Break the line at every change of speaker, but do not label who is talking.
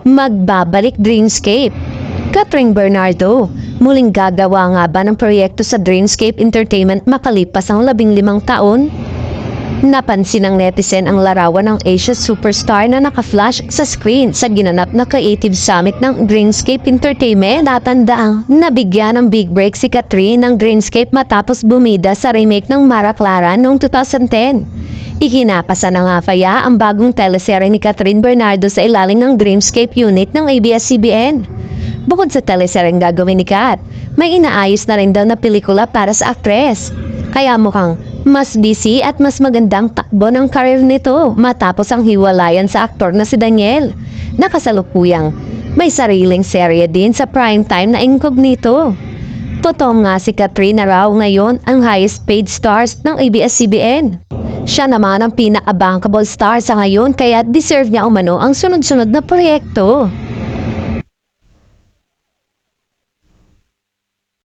Magbabalik Dreamscape. Catherine Bernardo, muling gagawa nga ba ng proyekto sa Dreamscape Entertainment makalipas ang 15 taon? Napansin ng netizen ang larawan ng Asia superstar na naka-flash sa screen sa ginanap na Creative Summit ng Dreamscape Entertainment. Natandaang nabigyan ng big break si Catherine ng Dreamscape matapos bumida sa remake ng Mara Clara noong 2010. Ikinapasa na nga kaya ang bagong teleserye ni Catherine Bernardo sa ilalim ng Dreamscape unit ng ABS-CBN. Bukod sa teleseryeng gagawin ni Kat, may inaayos na rin daw na pelikula para sa aktres. Kaya mukhang mas busy at mas magandang takbo ng karir nito matapos ang hiwalayan sa aktor na si Daniel. Nakasalukuyang may sariling serye din sa primetime na Incognito. Totoo nga si Catherine na raw ngayon ang highest paid stars ng ABS-CBN. Siya naman ang pinaka-bankable star sa ngayon kaya deserve niya umano ang sunod-sunod na proyekto.